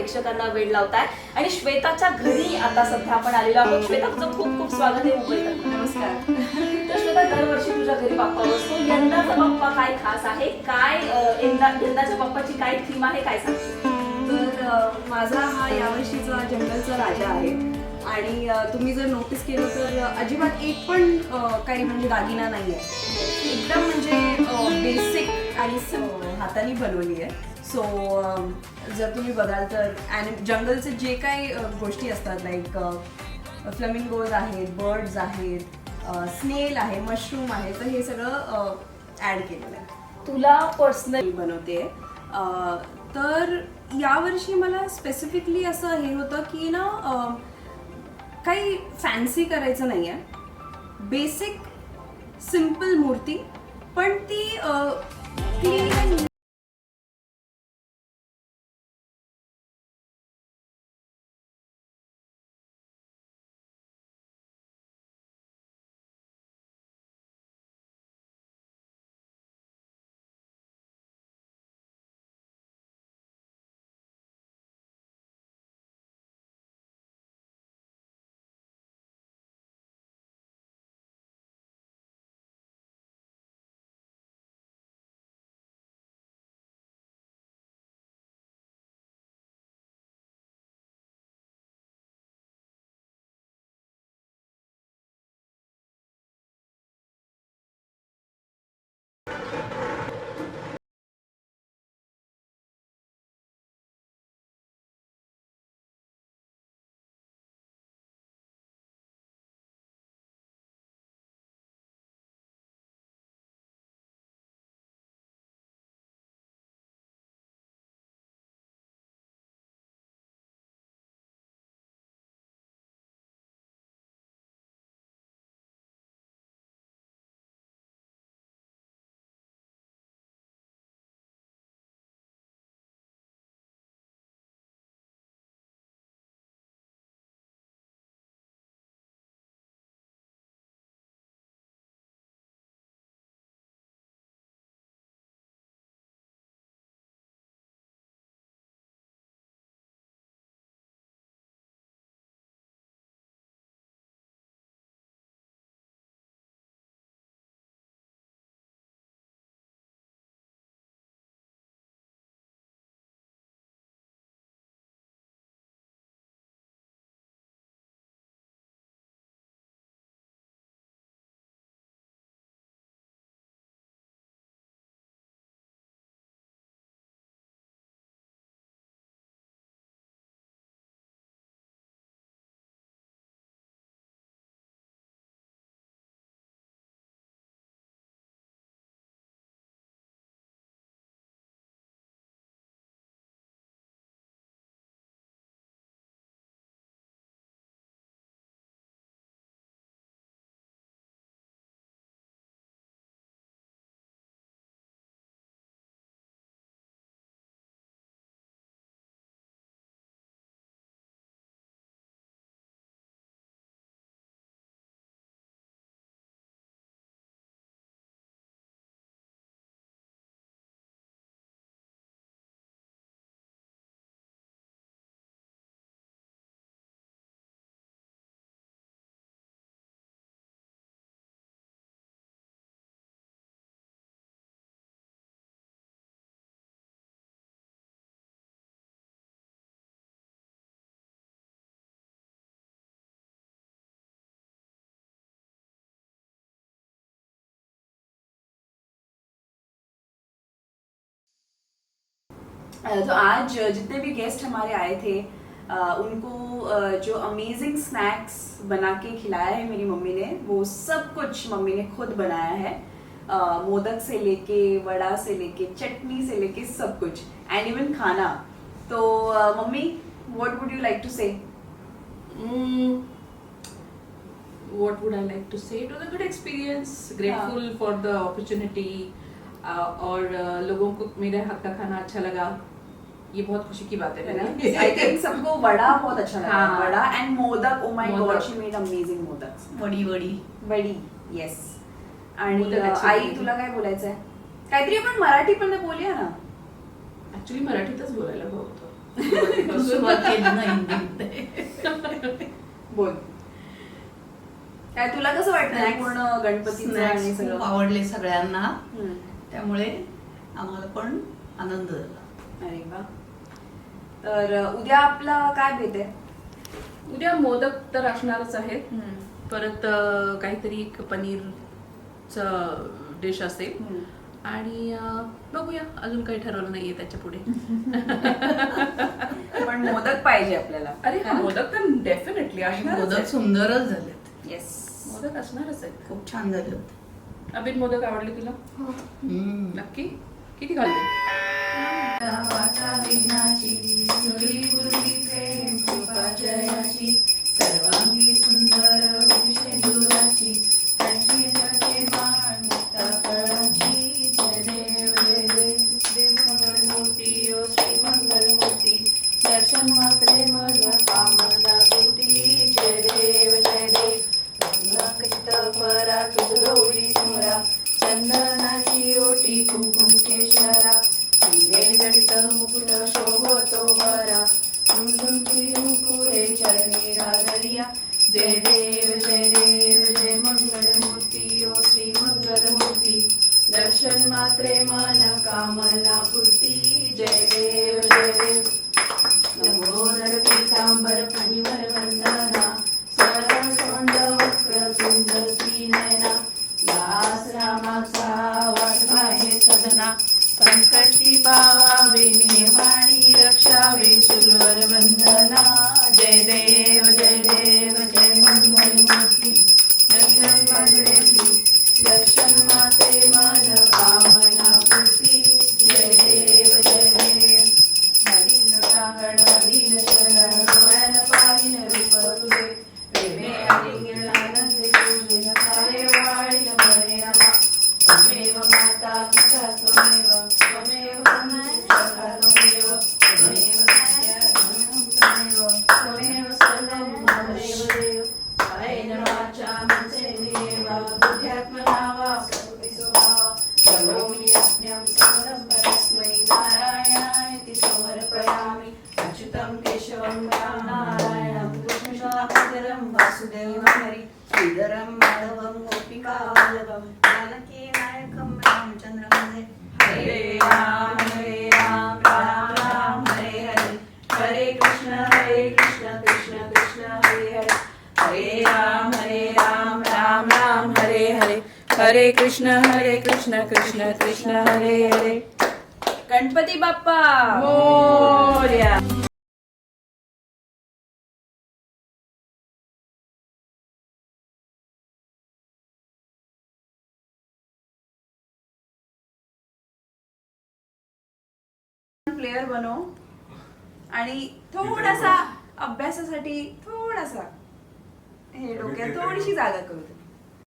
प्रेक्षकांना वेळ लावताय आणि श्वेताच्या घरी आता सध्या आपण आलेलो आहोत. श्वेता, तुझं खूप खूप स्वागत आहे मुंबईत. नमस्कार. तर श्वेता, दरवर्षी तुझ्या घरी बाप्पा बसतो. यंदाचा बाप्पा काय खास आहे, काय यंदाच्या बाप्पाची काय थीम आहे, काय सांगशील? तर माझा हा यावर्षीचा जंगलचा राजा आहे आणि तुम्ही जर नोटीस केलं तर अजिबात एक पण काही म्हणजे दागिना नाही आहे. एकदम म्हणजे बेसिक आणि हाताने बनवली आहे. सो जर तुम्ही बघाल तर जंगलचे जे काही गोष्टी असतात लाईक फ्लेमिंगोज आहेत, बर्ड्स आहेत, स्नेल आहे, मशरूम आहे, तर हे सगळं ॲड केलेलं आहे. तुला पर्सनली बनवते. तर यावर्षी मला स्पेसिफिकली असं हे होतं की ना काही फॅन्सी करायचं नाही आहे. बेसिक सिम्पल मूर्ती, पण ती क्लीन. तो आज जितने भी गेस्ट हमारे आए थे उनको जो अमेजिंग स्नैक्स बना के खिलाया है मेरी मम्मी ने, वो सब कुछ मम्मी ने खुद बनाया है. मोदक से लेके, वड़ा से लेके, चटनी से लेके सब कुछ, एंड इवन खाना. तो mummy, what would you like to say? What would I like to say? It was a good experience. Grateful for the opportunity. और लोगों को मेरे हाथ का खाना अच्छा लगा, ये बहुत खुशी की बात है ना. आई थिंक सबको वड़ा बहुत अच्छा लगा. हाँ. Vada end modak. Oh my God, modak. She made amazing modak. वडी वडी वडी. येस. आणि मोदक अच्छे आई, बनले. तुला काय बोलायचं आहे? काहीतरी आपण मराठी पण बोलूया ना. ऍक्च्युली मराठीतच बोलायला हवं होतं. सुरुवात केली ना हिंदीमध्ये. बोल काय तुला कसं वाटतं पूर्ण गणपतीचं आणि Snacks खूप सगळं? आवडले सगळ्यांना, हम्म. त्यामुळे आम्हाला पण आनंद झाला. अरे वा. तर उद्या आपला काय भेट आहे? उद्या मोदक तर असणारच आहे. परत काहीतरी एक पनीरचं डिश असेल. आणि बघूया, अजून काही ठरवलं नाहीये त्याच्या पुढे. पण मोदक पाहिजे आपल्याला. अरे हा, मोदक तर डेफिनेटली असणारच मोदक आहे. सुंदरच झालेत, येस. मोदक असणारच आहेत. खूप छान झाले होते. अभिन, मोदक आवडले तुला? नक्की? किती खाल्ले? सर्वांगी सुंदर दुराची, जय देव जय देव मंगलमूर्ती ओ श्री मंगलमूर्ती, दर्शन मात्रे मला कामना तुटी, जय देव जय देव. कृष्ण परा तुझ गौरी सुमरा, चंदनाची ओटी कुंकुम केशरा, हिरे जडित मुकुट शोभतो बरा, झुंझुंची मुकुरे चरणी राजरिया, जय देव जय देव जय मंगलमूर्ती ओ श्री मंगलमूर्ती, दर्शन मात्रे मन कामना पूर्ती, जय देव जय देव. लंबोदर पीतांबर फणीवर वंदना, सरळ सोंड वक्र कुंड श्रीनयना, दास रामाचा वाटवाहे सदना, संकटी पावावे नेवाणी रक्षावे सुरवर वंदना, जय देव जय देव जय मंगलमूर्ती, दर्शन मात्रे दर्शन माते मन कामना पूर्ती, जय देव जय देव. हरिण प्रांगण हरिण शरण डोळ्यान पाहिन रूप तुझे, प्रेमे आलिंगनानंदे तुझे सारे वाळीन बरे रमा, त्वमेव माता पिता त्वमेव, त्वमेव सखा त्वमेव, त्वमेव विद्या त्वमेव, त्वमेव सर्वं ममैव देव. कायेन वाचा मनसे देवा, बुद्ध्यात्मना वा प्रकृती स्वभावा, करोमि यज्ञं सकलं परस्मै नारायणाय समर्पयामि. अच्युतं केशवं राम नारायणं कृष्णशास्त्रं वासुदेवं हरि, श्रीधरं माधवं गोपिका वल्लभं, जानकी नायकं रामचन्द्रं भजे. हरे राम राम राम हरे हरे, हरे कृष्ण कृष्ण कृष्ण हरे हरे, हरे राम राम राम हरे हरे, हरे कृष्ण कृष्ण कृष्ण हरे हरे. गणपती बाप्पा मोरया. प्लेयर बनव आणि थोडासा अभ्यासासाठी थोडासा हे डोक्यात थोडीशी जागा करू दे.